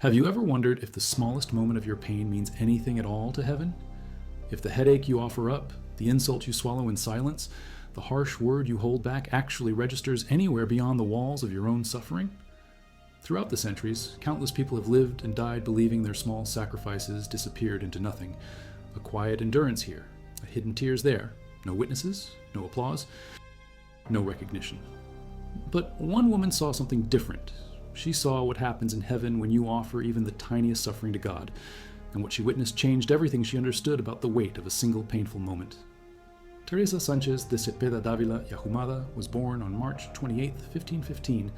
Have you ever wondered if the smallest moment of your pain means anything at all to heaven? If the headache you offer up, the insult you swallow in silence, the harsh word you hold back actually registers anywhere beyond the walls of your own suffering? Throughout the centuries, countless people have lived and died believing their small sacrifices disappeared into nothing. A quiet endurance here, a hidden tears there. No witnesses, no applause, no recognition. But one woman saw something different. She saw what happens in heaven when you offer even the tiniest suffering to God, and what she witnessed changed everything she understood about the weight of a single painful moment. Teresa Sanchez de Cepeda d'Ávila y Ahumada was born on March 28, 1515,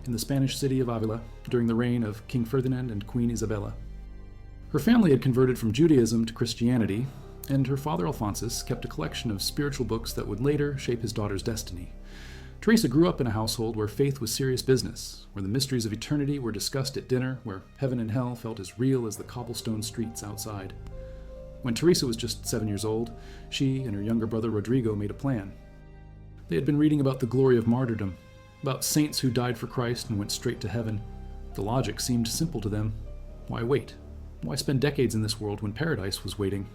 in the Spanish city of Ávila during the reign of King Ferdinand and Queen Isabella. Her family had converted from Judaism to Christianity, and her father Alphonsus kept a collection of spiritual books that would later shape his daughter's destiny. Teresa grew up in a household where faith was serious business, where the mysteries of eternity were discussed at dinner, where heaven and hell felt as real as the cobblestone streets outside. When Teresa was just 7 years old, she and her younger brother Rodrigo made a plan. They had been reading about the glory of martyrdom, about saints who died for Christ and went straight to heaven. The logic seemed simple to them. Why wait? Why spend decades in this world when paradise was waiting?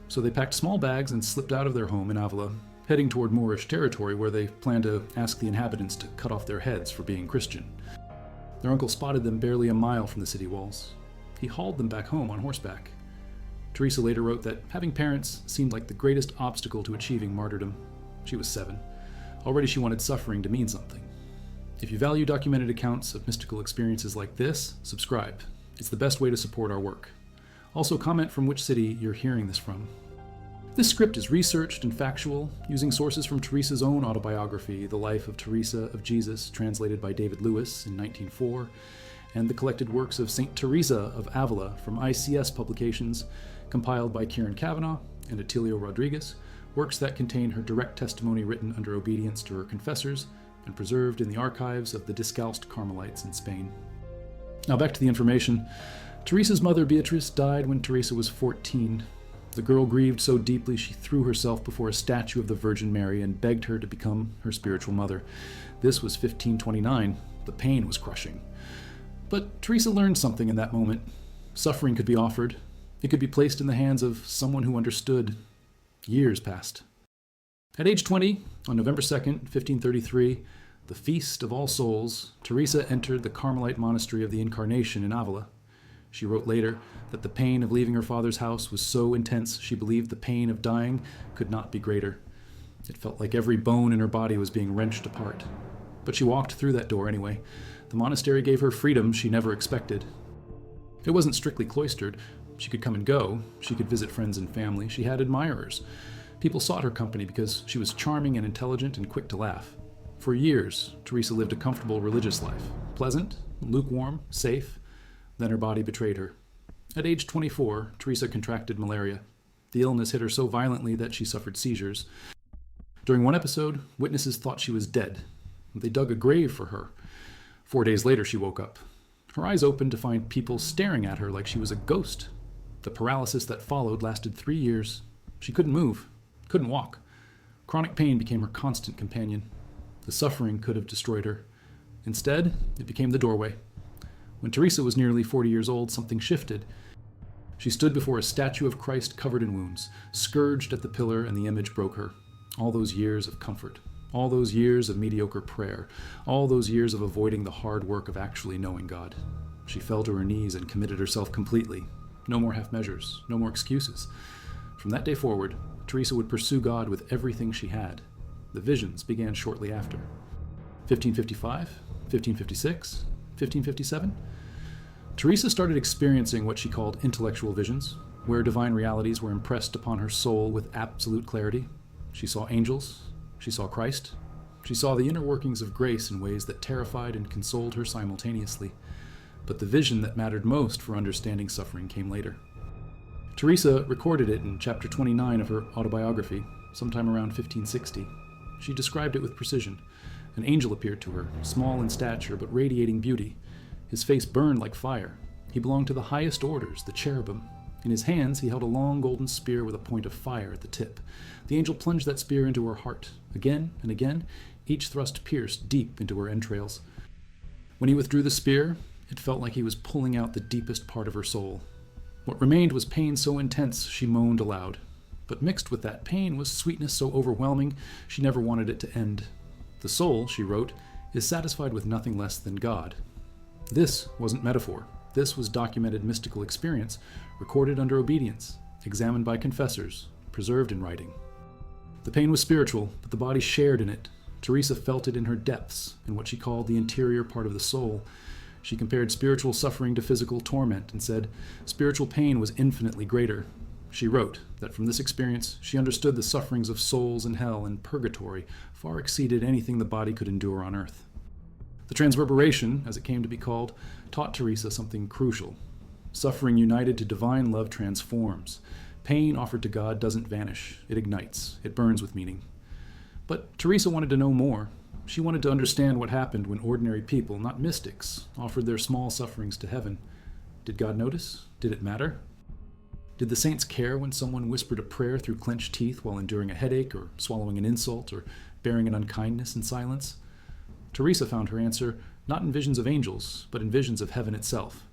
So they packed small bags and slipped out of their home in Avila, heading toward Moorish territory where they planned to ask the inhabitants to cut off their heads for being Christian. Their uncle spotted them barely a mile from the city walls. He hauled them back home on horseback. Teresa later wrote that having parents seemed like the greatest obstacle to achieving martyrdom. She was 7. Already she wanted suffering to mean something. If you value documented accounts of mystical experiences like this, subscribe. It's the best way to support our work. Also comment from which city you're hearing this from. This script is researched and factual, using sources from Teresa's own autobiography, The Life of Teresa of Jesus, translated by David Lewis in 1904, and the collected works of Saint Teresa of Ávila from ICS Publications, compiled by Kieran Kavanagh and Atilio Rodriguez, works that contain her direct testimony written under obedience to her confessors and preserved in the archives of the Discalced Carmelites in Spain. Now back to the information. Teresa's mother Beatrice died when Teresa was 14. The girl grieved so deeply she threw herself before a statue of the Virgin Mary and begged her to become her spiritual mother. This was 1529. The pain was crushing. But Teresa learned something in that moment. Suffering could be offered. It could be placed in the hands of someone who understood. Years passed. At age 20, on November 2nd, 1533, the Feast of All Souls, Teresa entered the Carmelite Monastery of the Incarnation in Ávila. She wrote later that the pain of leaving her father's house was so intense she believed the pain of dying could not be greater. It felt like every bone in her body was being wrenched apart. But she walked through that door anyway. The monastery gave her freedom she never expected. It wasn't strictly cloistered. She could come and go. She could visit friends and family. She had admirers. People sought her company because she was charming and intelligent and quick to laugh. For years, Teresa lived a comfortable religious life. Pleasant, lukewarm, safe. Then her body betrayed her. At age 24, Teresa contracted malaria. The illness hit her so violently that she suffered seizures. During one episode, witnesses thought she was dead. They dug a grave for her. 4 days later, she woke up. Her eyes opened to find people staring at her like she was a ghost. The paralysis that followed lasted 3 years. She couldn't move, couldn't walk. Chronic pain became her constant companion. The suffering could have destroyed her. Instead, it became the doorway. When Teresa was nearly 40 years old, something shifted. She stood before a statue of Christ covered in wounds, scourged at the pillar, and the image broke her. All those years of comfort, all those years of mediocre prayer, all those years of avoiding the hard work of actually knowing God. She fell to her knees and committed herself completely. No more half measures, no more excuses. From that day forward, Teresa would pursue God with everything she had. The visions began shortly after. 1555, 1556, 1557. Teresa started experiencing what she called intellectual visions, where divine realities were impressed upon her soul with absolute clarity. She saw angels. She saw Christ. She saw the inner workings of grace in ways that terrified and consoled her simultaneously. But the vision that mattered most for understanding suffering came later. Teresa recorded it in chapter 29 of her autobiography, sometime around 1560. She described it with precision. An angel appeared to her, small in stature but radiating beauty. His face burned like fire. He belonged to the highest orders, the cherubim. In his hands he held a long golden spear with a point of fire at the tip. The angel plunged that spear into her heart. Again and again, each thrust pierced deep into her entrails. When he withdrew the spear, It felt like he was pulling out the deepest part of her soul. What remained was pain so intense she moaned aloud. But mixed with that pain was sweetness so overwhelming she never wanted it to end. The soul, she wrote, is satisfied with nothing less than God. This wasn't metaphor. This was documented mystical experience, recorded under obedience, examined by confessors, preserved in writing. The pain was spiritual, but the body shared in it. Teresa felt it in her depths, in what she called the interior part of the soul. She compared spiritual suffering to physical torment and said spiritual pain was infinitely greater. She wrote that from this experience, she understood the sufferings of souls in hell and purgatory far exceeded anything the body could endure on earth. The transverberation, as it came to be called, taught Teresa something crucial. Suffering united to divine love transforms. Pain offered to God doesn't vanish. It ignites. It burns with meaning. But Teresa wanted to know more. She wanted to understand what happened when ordinary people, not mystics, offered their small sufferings to heaven. Did God notice? Did it matter? Did the saints care when someone whispered a prayer through clenched teeth while enduring a headache or swallowing an insult or bearing an unkindness in silence? Teresa found her answer not in visions of angels, but in visions of heaven itself.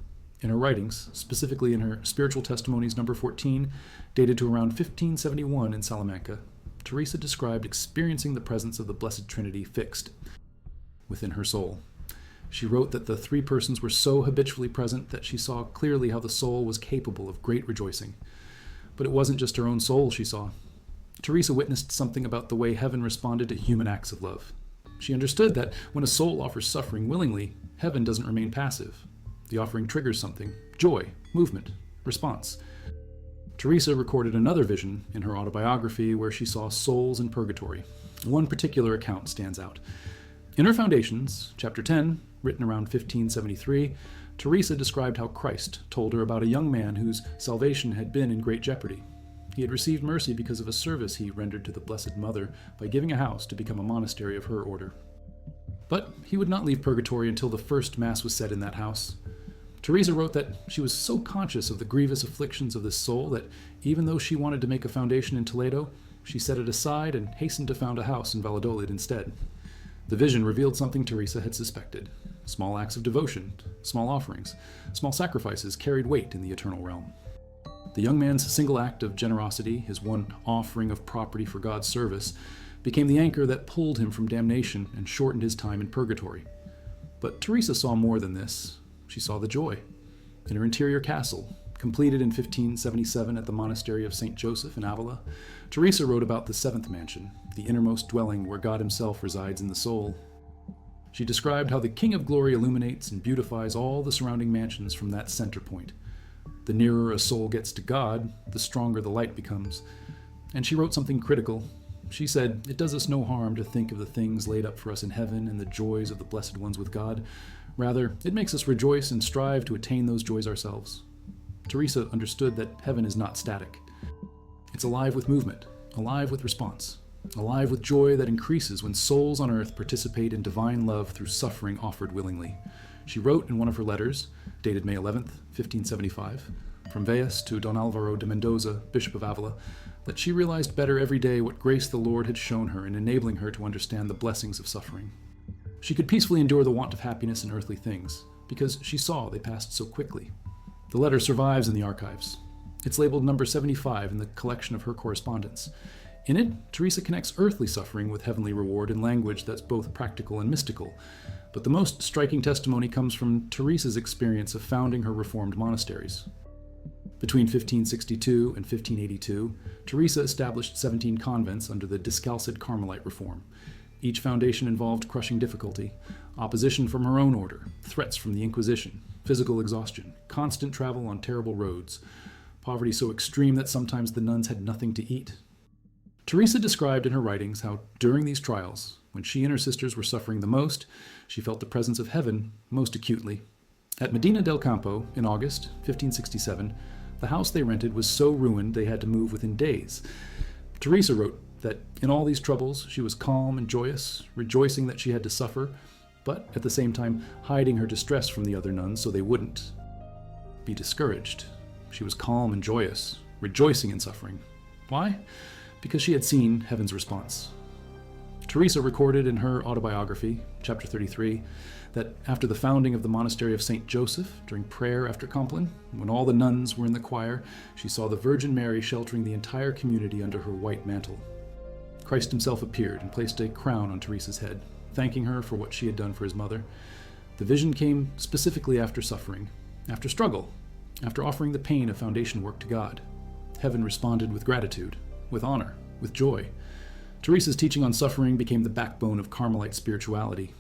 In her writings, specifically in her Spiritual Testimonies number 14, dated to around 1571 in Salamanca, Teresa described experiencing the presence of the Blessed Trinity fixed within her soul. She wrote that the three persons were so habitually present that she saw clearly how the soul was capable of great rejoicing. But it wasn't just her own soul she saw. Teresa witnessed something about the way heaven responded to human acts of love. She understood that when a soul offers suffering willingly, heaven doesn't remain passive. The offering triggers something: joy, movement, response. Teresa recorded another vision in her autobiography where she saw souls in purgatory. One particular account stands out. In her Foundations, chapter 10, written around 1573, Teresa described how Christ told her about a young man whose salvation had been in great jeopardy. He had received mercy because of a service he rendered to the Blessed Mother by giving a house to become a monastery of her order. But he would not leave purgatory until the first Mass was said in that house. Teresa wrote that she was so conscious of the grievous afflictions of this soul that even though she wanted to make a foundation in Toledo, she set it aside and hastened to found a house in Valladolid instead. The vision revealed something Teresa had suspected. Small acts of devotion, small offerings, small sacrifices carried weight in the eternal realm. The young man's single act of generosity, his one offering of property for God's service, became the anchor that pulled him from damnation and shortened his time in purgatory. But Teresa saw more than this. She saw the joy. In her interior castle, completed in 1577 at the monastery of Saint Joseph in Ávila, Teresa wrote about the seventh mansion, the innermost dwelling where God himself resides in the soul. She described how the King of Glory illuminates and beautifies all the surrounding mansions from that center point. The nearer a soul gets to God, the stronger the light becomes. And she wrote something critical. She said, "It does us no harm to think of the things laid up for us in heaven and the joys of the blessed ones with God. Rather, it makes us rejoice and strive to attain those joys ourselves." Teresa understood that heaven is not static. It's alive with movement, alive with response, alive with joy that increases when souls on earth participate in divine love through suffering offered willingly. She wrote in one of her letters, dated May 11th, 1575, from Valles to Don Alvaro de Mendoza, Bishop of Ávila, that she realized better every day what grace the Lord had shown her in enabling her to understand the blessings of suffering. She could peacefully endure the want of happiness in earthly things, because she saw they passed so quickly. The letter survives in the archives. It's labeled number 75 in the collection of her correspondence. In it, Teresa connects earthly suffering with heavenly reward in language that's both practical and mystical. But the most striking testimony comes from Teresa's experience of founding her Reformed monasteries. Between 1562 and 1582, Teresa established 17 convents under the Discalced Carmelite reform. Each foundation involved crushing difficulty, opposition from her own order, threats from the Inquisition, physical exhaustion, constant travel on terrible roads, poverty so extreme that sometimes the nuns had nothing to eat. Teresa described in her writings how during these trials, when she and her sisters were suffering the most, she felt the presence of heaven most acutely. At Medina del Campo, in August 1567, the house they rented was so ruined they had to move within days. Teresa wrote that in all these troubles she was calm and joyous, rejoicing that she had to suffer, but at the same time hiding her distress from the other nuns so they wouldn't be discouraged. She was calm and joyous, rejoicing in suffering. Why? Because she had seen heaven's response. Teresa recorded in her autobiography, chapter 33, that after the founding of the monastery of St. Joseph, during prayer after Compline, when all the nuns were in the choir, she saw the Virgin Mary sheltering the entire community under her white mantle. Christ himself appeared and placed a crown on Teresa's head, thanking her for what she had done for his mother. The vision came specifically after suffering, after struggle, after offering the pain of foundation work to God. Heaven responded with gratitude, with honor, with joy. Teresa's teaching on suffering became the backbone of Carmelite spirituality.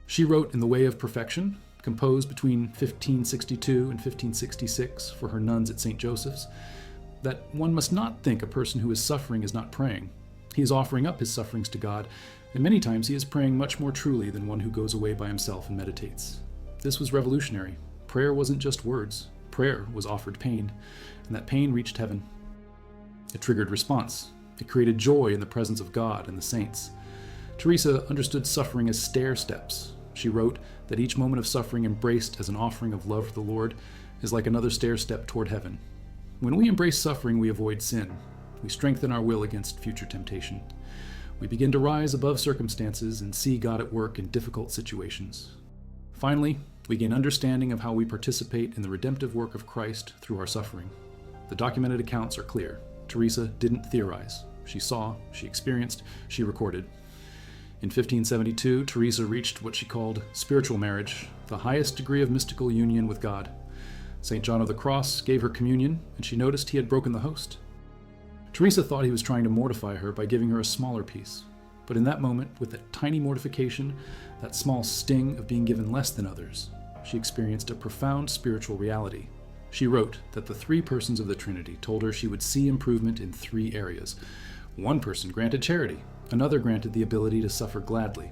She wrote In the Way of Perfection, composed between 1562 and 1566 for her nuns at St. Joseph's, that one must not think a person who is suffering is not praying. He is offering up his sufferings to God, and many times he is praying much more truly than one who goes away by himself and meditates. This was revolutionary. Prayer wasn't just words. Prayer was offered pain, and that pain reached heaven. It triggered response. It created joy in the presence of God and the saints. Teresa understood suffering as stair steps. She wrote that each moment of suffering embraced as an offering of love for the Lord is like another stair step toward heaven. When we embrace suffering, we avoid sin. We strengthen our will against future temptation. We begin to rise above circumstances and see God at work in difficult situations. Finally, we gain understanding of how we participate in the redemptive work of Christ through our suffering. The documented accounts are clear. Teresa didn't theorize. She saw, she experienced, she recorded. In 1572, Teresa reached what she called spiritual marriage, the highest degree of mystical union with God. St. John of the Cross gave her communion, and she noticed he had broken the host. Teresa thought he was trying to mortify her by giving her a smaller piece. But in that moment, with that tiny mortification, that small sting of being given less than others, she experienced a profound spiritual reality. She wrote that the three persons of the Trinity told her she would see improvement in three areas. One person granted charity, another granted the ability to suffer gladly.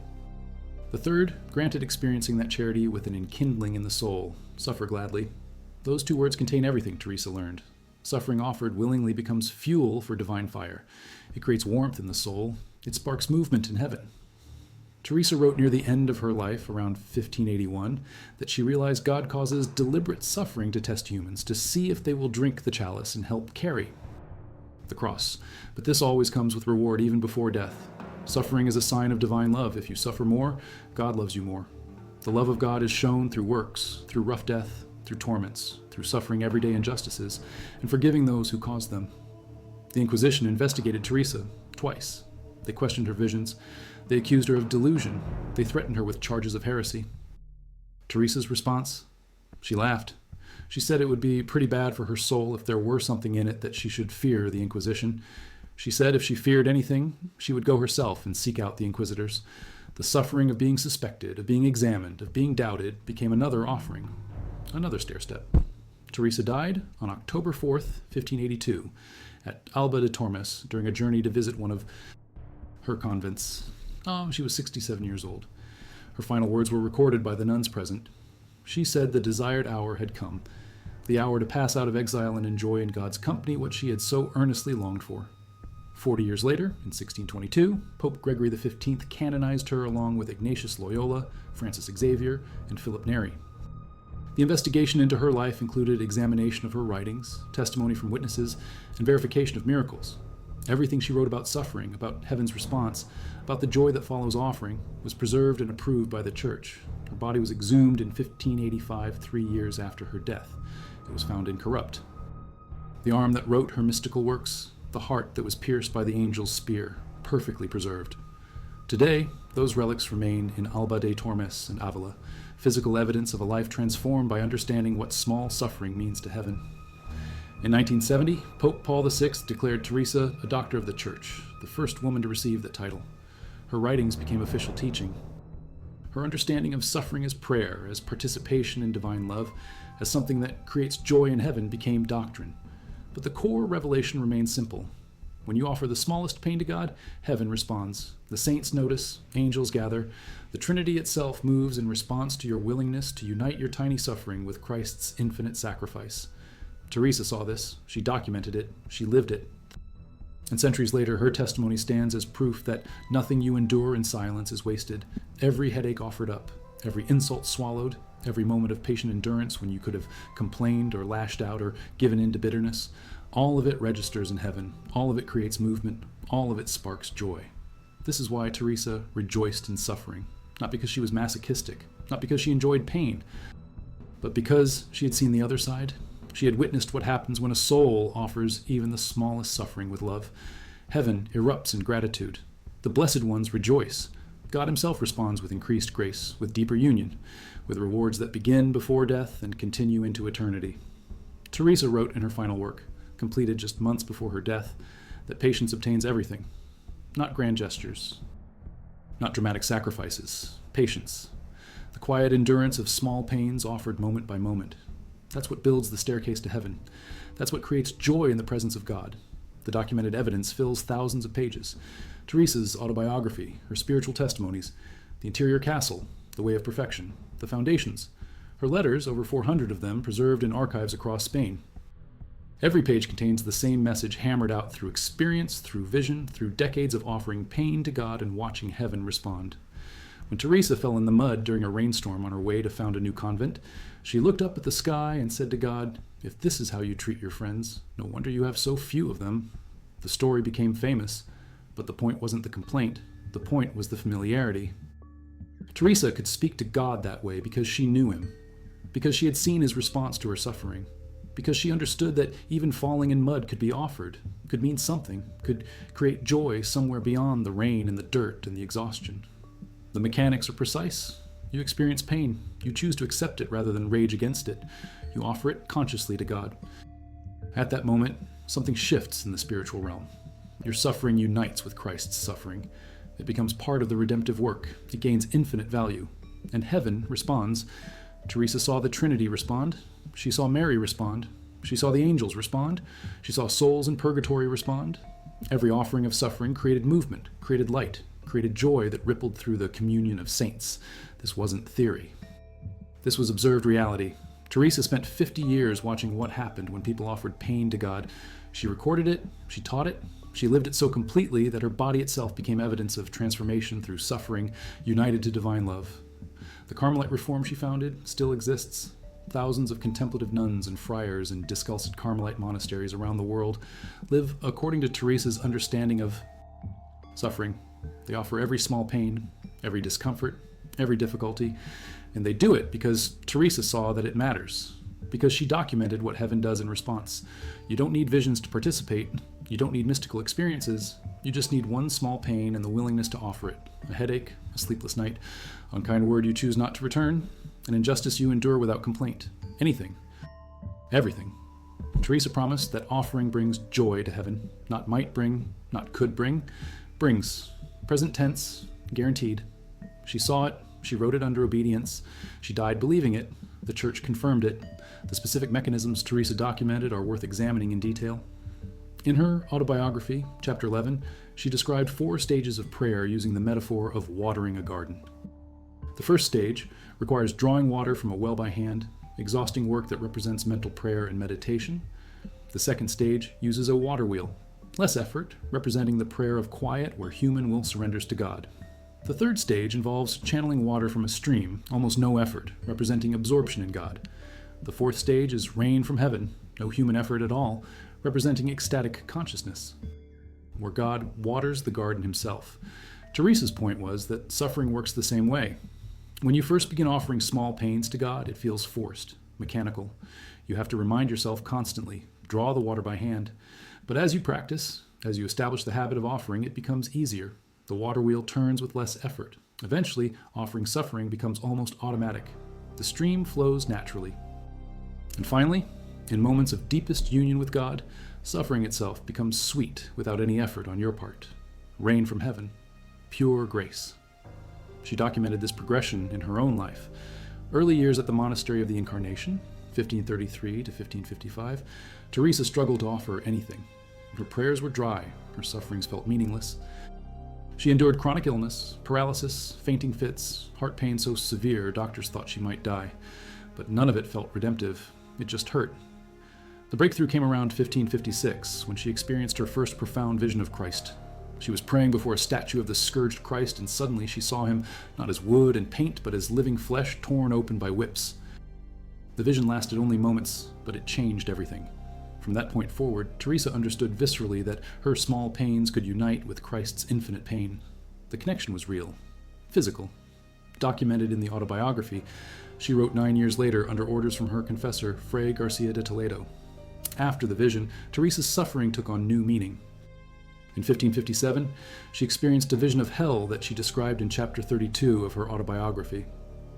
The third granted experiencing that charity with an enkindling in the soul, suffer gladly. Those two words contain everything Teresa learned. Suffering offered willingly becomes fuel for divine fire. It creates warmth in the soul. It sparks movement in heaven. Teresa wrote near the end of her life, around 1581, that she realized God causes deliberate suffering to test humans, to see if they will drink the chalice and help carry the cross. But this always comes with reward even before death. Suffering is a sign of divine love. If you suffer more, God loves you more. The love of God is shown through works, through rough death, through torments, through suffering everyday injustices, and forgiving those who caused them. The Inquisition investigated Teresa twice. They questioned her visions. They accused her of delusion. They threatened her with charges of heresy. Teresa's response? She laughed. She said it would be pretty bad for her soul if there were something in it that she should fear the Inquisition. She said if she feared anything, she would go herself and seek out the inquisitors. The suffering of being suspected, of being examined, of being doubted became another offering, another stair-step. Teresa died on October 4th, 1582, at Alba de Tormes during a journey to visit one of her convents. She was 67 years old. Her final words were recorded by the nuns present. She said the desired hour had come, the hour to pass out of exile and enjoy in God's company what she had so earnestly longed for. 40 years later, in 1622, Pope Gregory XV canonized her along with Ignatius Loyola, Francis Xavier, and Philip Neri. The investigation into her life included examination of her writings, testimony from witnesses, and verification of miracles. Everything she wrote about suffering, about heaven's response, about the joy that follows offering, was preserved and approved by the Church. Her body was exhumed in 1585, 3 years after her death. It was found incorrupt. The arm that wrote her mystical works, the heart that was pierced by the angel's spear, perfectly preserved. Today, those relics remain in Alba de Tormes and Ávila, physical evidence of a life transformed by understanding what small suffering means to heaven. In 1970, Pope Paul VI declared Teresa a doctor of the Church, the first woman to receive that title. Her writings became official teaching. Her understanding of suffering as prayer, as participation in divine love, as something that creates joy in heaven became doctrine. But the core revelation remains simple. When you offer the smallest pain to God, heaven responds. The saints notice, angels gather. The Trinity itself moves in response to your willingness to unite your tiny suffering with Christ's infinite sacrifice. Teresa saw this, she documented it, she lived it. And centuries later, her testimony stands as proof that nothing you endure in silence is wasted. Every headache offered up, every insult swallowed, every moment of patient endurance when you could have complained or lashed out or given in to bitterness, all of it registers in heaven, all of it creates movement, all of it sparks joy. This is why Teresa rejoiced in suffering, not because she was masochistic, not because she enjoyed pain, but because she had seen the other side. She had witnessed what happens when a soul offers even the smallest suffering with love. Heaven erupts in gratitude. The blessed ones rejoice. God himself responds with increased grace, with deeper union, with rewards that begin before death and continue into eternity. Teresa wrote in her final work, completed just months before her death, that patience obtains everything. Not grand gestures, not dramatic sacrifices. Patience. The quiet endurance of small pains offered moment by moment. That's what builds the staircase to heaven. That's what creates joy in the presence of God. The documented evidence fills thousands of pages. Teresa's autobiography, her spiritual testimonies, the interior castle, the way of perfection, the foundations, her letters, over 400 of them, preserved in archives across Spain. Every page contains the same message hammered out through experience, through vision, through decades of offering pain to God and watching heaven respond. When Teresa fell in the mud during a rainstorm on her way to found a new convent, she looked up at the sky and said to God, "If this is how you treat your friends, no wonder you have so few of them." The story became famous, but the point wasn't the complaint. The point was the familiarity. Teresa could speak to God that way because she knew him, because she had seen his response to her suffering, because she understood that even falling in mud could be offered, could mean something, could create joy somewhere beyond the rain and the dirt and the exhaustion. The mechanics are precise. You experience pain. You choose to accept it rather than rage against it. You offer it consciously to God. At that moment, something shifts in the spiritual realm. Your suffering unites with Christ's suffering. It becomes part of the redemptive work. It gains infinite value. And heaven responds. Teresa saw the Trinity respond. She saw Mary respond. She saw the angels respond. She saw souls in purgatory respond. Every offering of suffering created movement, created light, created joy that rippled through the communion of saints. This wasn't theory. This was observed reality. Teresa spent 50 years watching what happened when people offered pain to God. She recorded it, she taught it, she lived it so completely that her body itself became evidence of transformation through suffering, united to divine love. The Carmelite reform she founded still exists. Thousands of contemplative nuns and friars in discalced Carmelite monasteries around the world live according to Teresa's understanding of suffering. They offer every small pain, every discomfort, every difficulty, and they do it because Teresa saw that it matters, because she documented what heaven does in response. You don't need visions to participate. You don't need mystical experiences. You just need one small pain and the willingness to offer it. A headache, a sleepless night, unkind word you choose not to return, an injustice you endure without complaint. Anything. Everything. Teresa promised that offering brings joy to heaven. Not might bring, not could bring. Brings. Present tense, guaranteed. She saw it. She wrote it under obedience. She died believing it. The church confirmed it. The specific mechanisms Teresa documented are worth examining in detail. In her autobiography, chapter 11, she described 4 stages of prayer using the metaphor of watering a garden. The first stage requires drawing water from a well by hand, exhausting work that represents mental prayer and meditation. The second stage uses a water wheel, less effort, representing the prayer of quiet where human will surrenders to God. The third stage involves channeling water from a stream, almost no effort, representing absorption in God. The fourth stage is rain from heaven, no human effort at all, representing ecstatic consciousness, where God waters the garden himself. Teresa's point was that suffering works the same way. When you first begin offering small pains to God, it feels forced, mechanical. You have to remind yourself constantly, draw the water by hand. But as you practice, as you establish the habit of offering, it becomes easier. The water wheel turns with less effort. Eventually, offering suffering becomes almost automatic. The stream flows naturally. And finally, in moments of deepest union with God, suffering itself becomes sweet without any effort on your part. Rain from heaven, pure grace. She documented this progression in her own life. Early years at the Monastery of the Incarnation, 1533 to 1555, Teresa struggled to offer anything. Her prayers were dry, her sufferings felt meaningless. She endured chronic illness, paralysis, fainting fits, heart pain so severe doctors thought she might die. But none of it felt redemptive. It just hurt. The breakthrough came around 1556, when she experienced her first profound vision of Christ. She was praying before a statue of the scourged Christ, and suddenly she saw him not as wood and paint, but as living flesh torn open by whips. The vision lasted only moments, but it changed everything. From that point forward, Teresa understood viscerally that her small pains could unite with Christ's infinite pain. The connection was real, physical. Documented in the autobiography she wrote 9 years later under orders from her confessor, Fray Garcia de Toledo. After the vision, Teresa's suffering took on new meaning. In 1557, she experienced a vision of hell that she described in chapter 32 of her autobiography.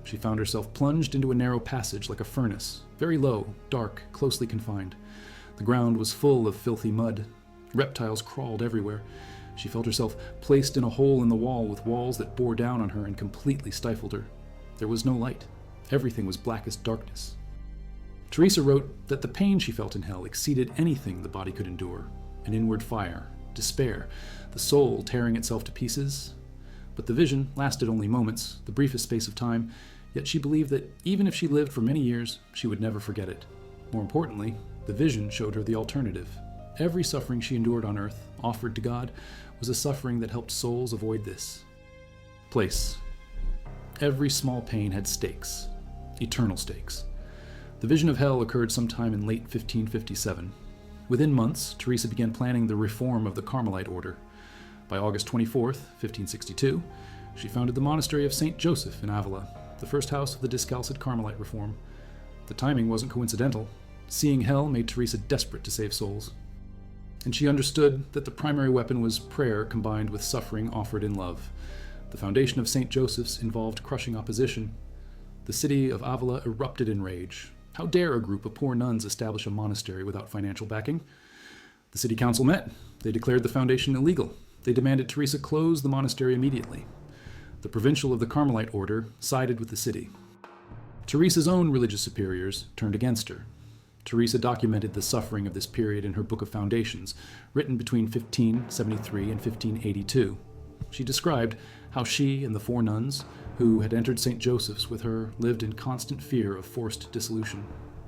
She found herself plunged into a narrow passage like a furnace, very low, dark, closely confined. The ground was full of filthy mud. Reptiles crawled everywhere. She felt herself placed in a hole in the wall with walls that bore down on her and completely stifled her. There was no light. Everything was blackest darkness. Teresa wrote that the pain she felt in hell exceeded anything the body could endure, an inward fire, despair, the soul tearing itself to pieces. But the vision lasted only moments, the briefest space of time, yet she believed that even if she lived for many years, she would never forget it. More importantly, the vision showed her the alternative. Every suffering she endured on earth, offered to God, was a suffering that helped souls avoid this. Place. Every small pain had stakes, eternal stakes. The vision of hell occurred sometime in late 1557. Within months, Teresa began planning the reform of the Carmelite order. By August 24th, 1562, she founded the monastery of Saint Joseph in Ávila, the first house of the Discalced Carmelite reform. The timing wasn't coincidental. Seeing hell made Teresa desperate to save souls. And she understood that the primary weapon was prayer combined with suffering offered in love. The foundation of St. Joseph's involved crushing opposition. The city of Ávila erupted in rage. How dare a group of poor nuns establish a monastery without financial backing? The city council met. They declared the foundation illegal. They demanded Teresa close the monastery immediately. The provincial of the Carmelite order sided with the city. Teresa's own religious superiors turned against her. Teresa documented the suffering of this period in her Book of Foundations, written between 1573 and 1582. She described how she and the 4 nuns, who had entered St. Joseph's with her, lived in constant fear of forced dissolution.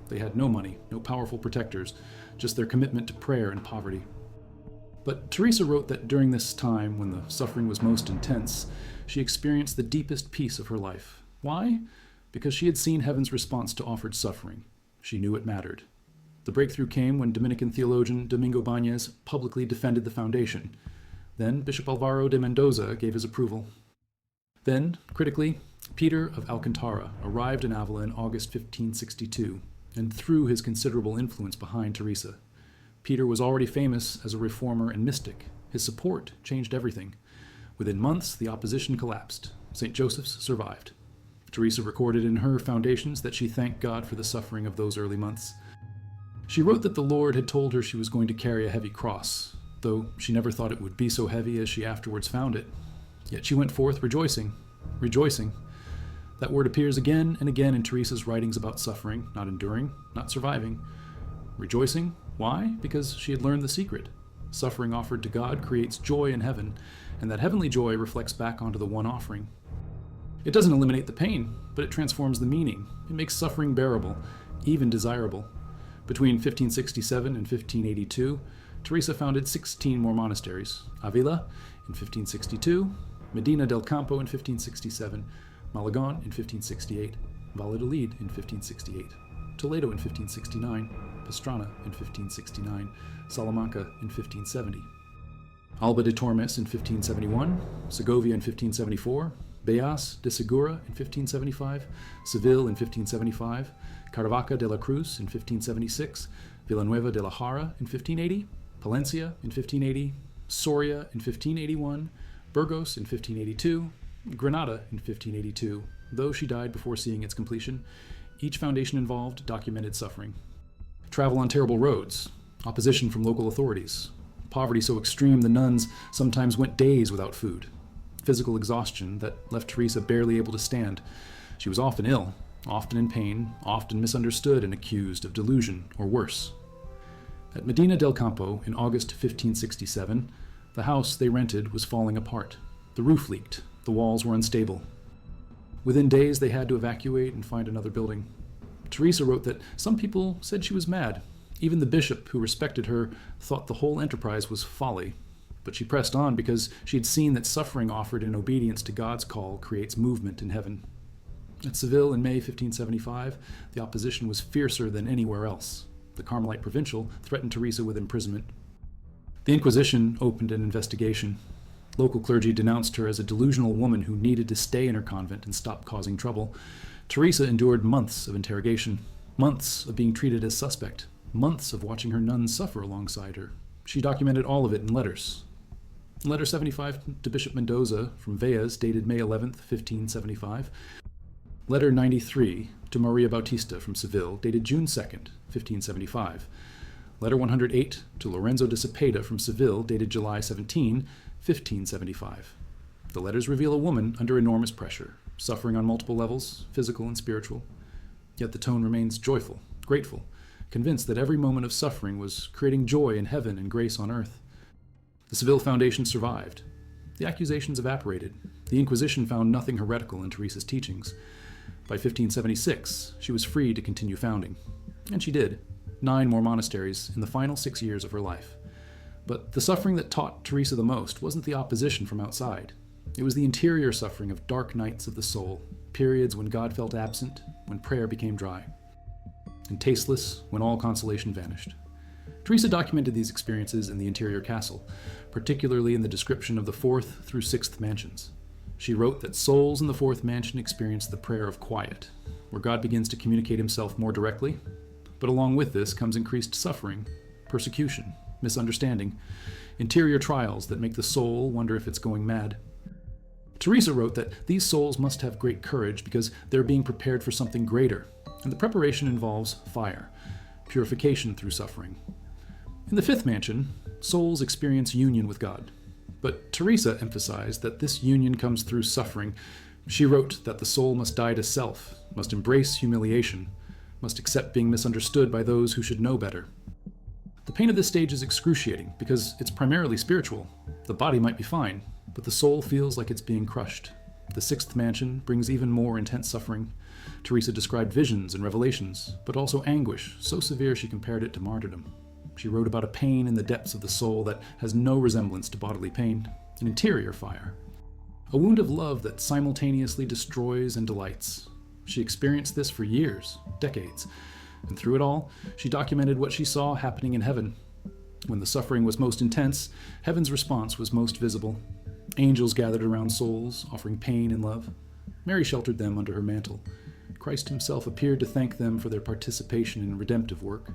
They had no money, no powerful protectors, just their commitment to prayer and poverty. But Teresa wrote that during this time, when the suffering was most intense, she experienced the deepest peace of her life. Why? Because she had seen heaven's response to offered suffering. She knew it mattered. The breakthrough came when Dominican theologian Domingo Bañez publicly defended the foundation. Then Bishop Alvaro de Mendoza gave his approval. Then, critically, Peter of Alcantara arrived in Ávila in August 1562 and threw his considerable influence behind Teresa. Peter was already famous as a reformer and mystic. His support changed everything. Within months, the opposition collapsed. St. Joseph's survived. Teresa recorded in her Foundations that she thanked God for the suffering of those early months. She wrote that the Lord had told her she was going to carry a heavy cross, though she never thought it would be so heavy as she afterwards found it. Yet she went forth rejoicing, rejoicing. That word appears again and again in Teresa's writings about suffering, not enduring, not surviving. Rejoicing? Why? Because she had learned the secret. Suffering offered to God creates joy in heaven, and that heavenly joy reflects back onto the one offering. It doesn't eliminate the pain, but it transforms the meaning. It makes suffering bearable, even desirable. Between 1567 and 1582, Teresa founded 16 more monasteries: Ávila in 1562, Medina del Campo in 1567, Malagon in 1568, Valladolid in 1568, Toledo in 1569, Pastrana in 1569, Salamanca in 1570, Alba de Tormes in 1571, Segovia in 1574, Beas de Segura in 1575, Seville in 1575, Caravaca de la Cruz in 1576, Villanueva de la Jara in 1580, Palencia in 1580, Soria in 1581, Burgos in 1582, Granada in 1582, though she died before seeing its completion. Each foundation involved documented suffering. Travel on terrible roads, opposition from local authorities, poverty so extreme the nuns sometimes went days without food, physical exhaustion that left Teresa barely able to stand. She was often ill, often in pain, often misunderstood and accused of delusion or worse. At Medina del Campo in August 1567, the house they rented was falling apart. The roof leaked, the walls were unstable. Within days they had to evacuate and find another building. Teresa wrote that some people said she was mad. Even the bishop, who respected her, thought the whole enterprise was folly. But she pressed on because she had seen that suffering offered in obedience to God's call creates movement in heaven. At Seville in May 1575, the opposition was fiercer than anywhere else. The Carmelite provincial threatened Teresa with imprisonment. The Inquisition opened an investigation. Local clergy denounced her as a delusional woman who needed to stay in her convent and stop causing trouble. Teresa endured months of interrogation, months of being treated as suspect, months of watching her nuns suffer alongside her. She documented all of it in letters. Letter 75 to Bishop Mendoza from Valles, dated May 11th, 1575. Letter 93 to Maria Bautista from Seville, dated June 2nd, 1575. Letter 108 to Lorenzo de Cepeda from Seville, dated July 17, 1575. The letters reveal a woman under enormous pressure, suffering on multiple levels, physical and spiritual. Yet the tone remains joyful, grateful, convinced that every moment of suffering was creating joy in heaven and grace on earth. The Seville Foundation survived. The accusations evaporated. The Inquisition found nothing heretical in Teresa's teachings. By 1576, she was free to continue founding. And she did. 9 more monasteries in the final 6 years of her life. But the suffering that taught Teresa the most wasn't the opposition from outside. It was the interior suffering of dark nights of the soul, periods when God felt absent, when prayer became dry, and tasteless when all consolation vanished. Teresa documented these experiences in the interior castle, particularly in the description of the 4th through 6th mansions. She wrote that souls in the 4th mansion experience the prayer of quiet, where God begins to communicate himself more directly, but along with this comes increased suffering, persecution, misunderstanding, interior trials that make the soul wonder if it's going mad. Teresa wrote that these souls must have great courage because they're being prepared for something greater, and the preparation involves fire, purification through suffering. In the 5th mansion, souls experience union with God, but Teresa emphasized that this union comes through suffering. She wrote that the soul must die to self, must embrace humiliation, must accept being misunderstood by those who should know better. The pain of this stage is excruciating because it's primarily spiritual. The body might be fine, but the soul feels like it's being crushed. The 6th mansion brings even more intense suffering. Teresa described visions and revelations, but also anguish, so severe she compared it to martyrdom. She wrote about a pain in the depths of the soul that has no resemblance to bodily pain, an interior fire, a wound of love that simultaneously destroys and delights. She experienced this for years, decades, and through it all, she documented what she saw happening in heaven. When the suffering was most intense, heaven's response was most visible. Angels gathered around souls, offering pain and love. Mary sheltered them under her mantle. Christ himself appeared to thank them for their participation in redemptive work.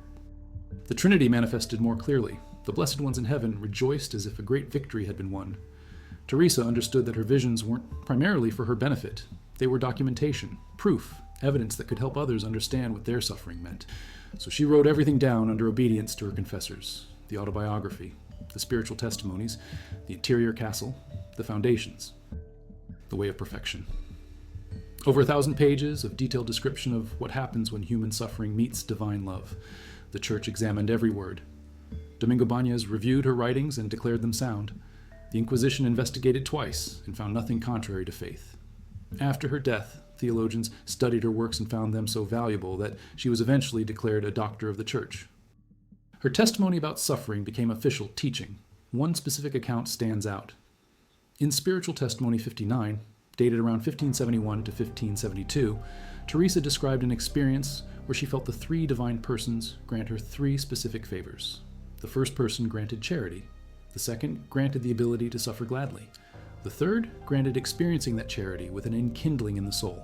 The Trinity manifested more clearly. The blessed ones in heaven rejoiced as if a great victory had been won. Teresa understood that her visions weren't primarily for her benefit. They were documentation, proof, evidence that could help others understand what their suffering meant. So she wrote everything down under obedience to her confessors: the autobiography, the spiritual testimonies, the interior castle, the foundations, the way of perfection. Over 1,000 pages of detailed description of what happens when human suffering meets divine love. The Church examined every word. Domingo Bañez reviewed her writings and declared them sound. The Inquisition investigated twice and found nothing contrary to faith. After her death, theologians studied her works and found them so valuable that she was eventually declared a doctor of the Church. Her testimony about suffering became official teaching. One specific account stands out. In Spiritual Testimony 59, dated around 1571 to 1572, Teresa described an experience where she felt the 3 divine persons grant her 3 specific favors. The first person granted charity. The second granted the ability to suffer gladly. The third granted experiencing that charity with an enkindling in the soul.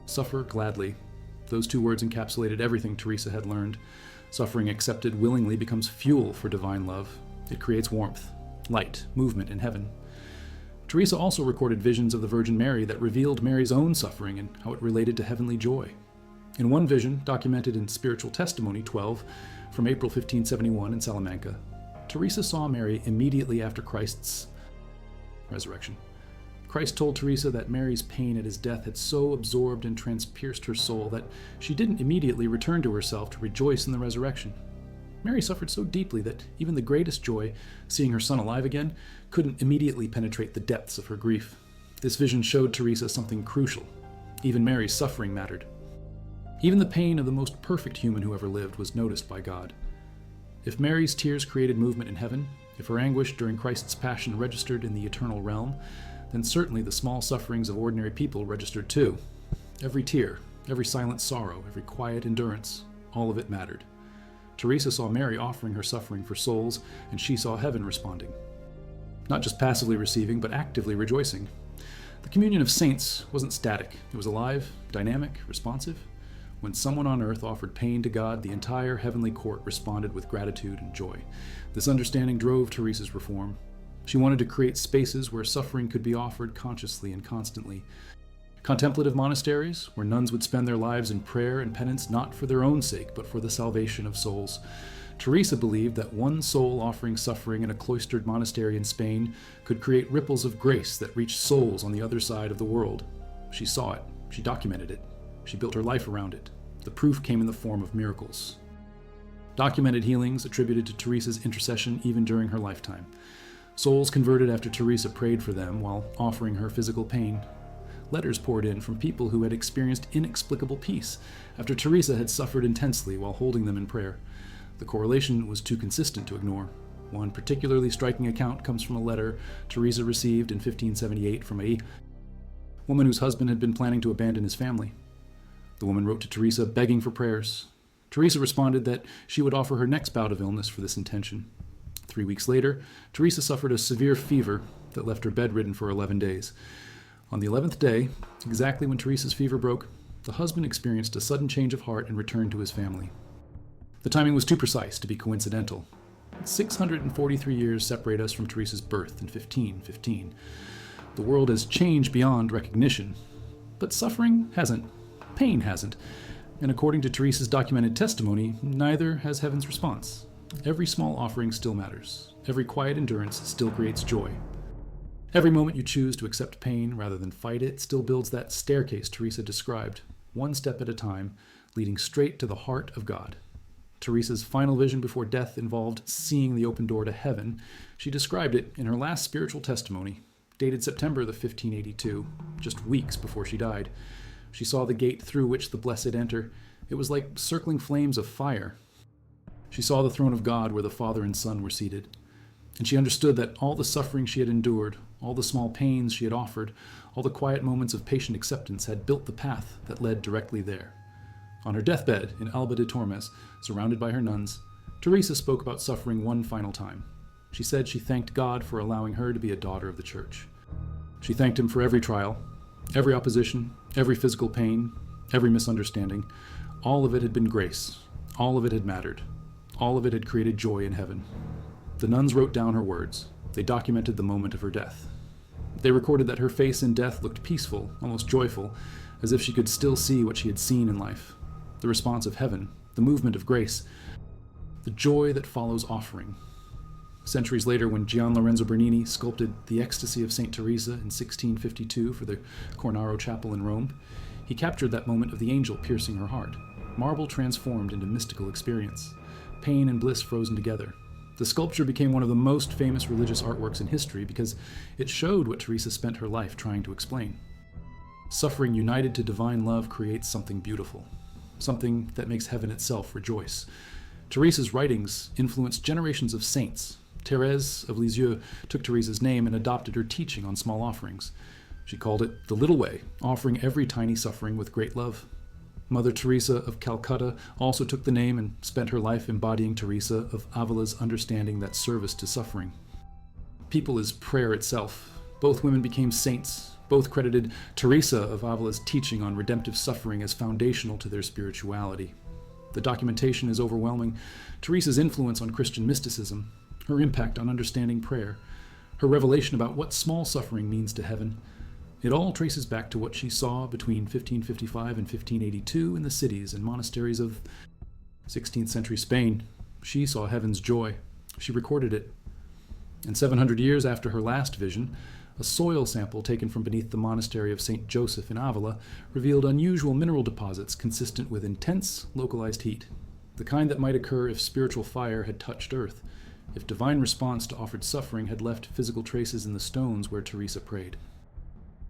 Suffer gladly. Those 2 words encapsulated everything Teresa had learned. Suffering accepted willingly becomes fuel for divine love. It creates warmth, light, movement in heaven. Teresa also recorded visions of the Virgin Mary that revealed Mary's own suffering and how it related to heavenly joy. In one vision, documented in Spiritual Testimony 12, from April 1571 in Salamanca, Teresa saw Mary immediately after Christ's resurrection. Christ told Teresa that Mary's pain at his death had so absorbed and transpierced her soul that she didn't immediately return to herself to rejoice in the resurrection. Mary suffered so deeply that even the greatest joy, seeing her son alive again, couldn't immediately penetrate the depths of her grief. This vision showed Teresa something crucial. Even Mary's suffering mattered. Even the pain of the most perfect human who ever lived was noticed by God. If Mary's tears created movement in heaven, if her anguish during Christ's passion registered in the eternal realm, then certainly the small sufferings of ordinary people registered too. Every tear, every silent sorrow, every quiet endurance, all of it mattered. Teresa saw Mary offering her suffering for souls, and she saw heaven responding. not just passively receiving, but actively rejoicing. The communion of saints wasn't static. It was alive, dynamic, responsive. When someone on earth offered pain to God, the entire heavenly court responded with gratitude and joy. This understanding drove Teresa's reform. She wanted to create spaces where suffering could be offered consciously and constantly. Contemplative monasteries, where nuns would spend their lives in prayer and penance not for their own sake, but for the salvation of souls. Teresa believed that one soul offering suffering in a cloistered monastery in Spain could create ripples of grace that reached souls on the other side of the world. She saw it. She documented it. She built her life around it. The proof came in the form of miracles. Documented healings attributed to Teresa's intercession even during her lifetime. Souls converted after Teresa prayed for them while offering her physical pain. Letters poured in from people who had experienced inexplicable peace after Teresa had suffered intensely while holding them in prayer. The correlation was too consistent to ignore. One particularly striking account comes from a letter Teresa received in 1578 from a woman whose husband had been planning to abandon his family. The woman wrote to Teresa begging for prayers. Teresa responded that she would offer her next bout of illness for this intention. 3 weeks later, Teresa suffered a severe fever that left her bedridden for 11 days. On the 11th day, exactly when Teresa's fever broke, the husband experienced a sudden change of heart and returned to his family. The timing was too precise to be coincidental. 643 years separate us from Teresa's birth in 1515. The world has changed beyond recognition, but suffering hasn't. Pain hasn't. And according to Teresa's documented testimony, neither has heaven's response. Every small offering still matters. Every quiet endurance still creates joy. Every moment you choose to accept pain rather than fight it still builds that staircase Teresa described, one step at a time, leading straight to the heart of God. Teresa's final vision before death involved seeing the open door to heaven. She described it in her last spiritual testimony, dated September 1582, just weeks before she died. She saw the gate through which the blessed enter. It was like circling flames of fire. She saw the throne of God where the Father and Son were seated. And she understood that all the suffering she had endured, all the small pains she had offered, all the quiet moments of patient acceptance had built the path that led directly there. On her deathbed in Alba de Tormes, surrounded by her nuns, Teresa spoke about suffering one final time. She said she thanked God for allowing her to be a daughter of the Church. She thanked him for every trial, every opposition, every physical pain, every misunderstanding. All of it had been grace. All of it had mattered. All of it had created joy in heaven. The nuns wrote down her words. They documented the moment of her death. They recorded that her face in death looked peaceful, almost joyful, as if she could still see what she had seen in life. The response of heaven, the movement of grace, the joy that follows offering. Centuries later, when Gian Lorenzo Bernini sculpted the Ecstasy of Saint Teresa in 1652 for the Cornaro Chapel in Rome, he captured that moment of the angel piercing her heart. Marble transformed into mystical experience. Pain and bliss frozen together. The sculpture became one of the most famous religious artworks in history because it showed what Teresa spent her life trying to explain. Suffering united to divine love creates something beautiful, something that makes heaven itself rejoice. Teresa's writings influenced generations of saints. Thérèse of Lisieux took Teresa's name and adopted her teaching on small offerings. She called it the little way, offering every tiny suffering with great love. Mother Teresa of Calcutta also took the name and spent her life embodying Teresa of Avila's understanding that service to suffering. People is prayer itself. Both women became saints. Both credited Teresa of Avila's teaching on redemptive suffering as foundational to their spirituality. The documentation is overwhelming. Teresa's influence on Christian mysticism, her impact on understanding prayer, her revelation about what small suffering means to heaven, it all traces back to what she saw between 1555 and 1582 in the cities and monasteries of 16th century Spain. She saw heaven's joy. She recorded it. And 700 years after her last vision, a soil sample taken from beneath the monastery of St. Joseph in Avila revealed unusual mineral deposits consistent with intense, localized heat, the kind that might occur if spiritual fire had touched earth, if divine response to offered suffering had left physical traces in the stones where Teresa prayed.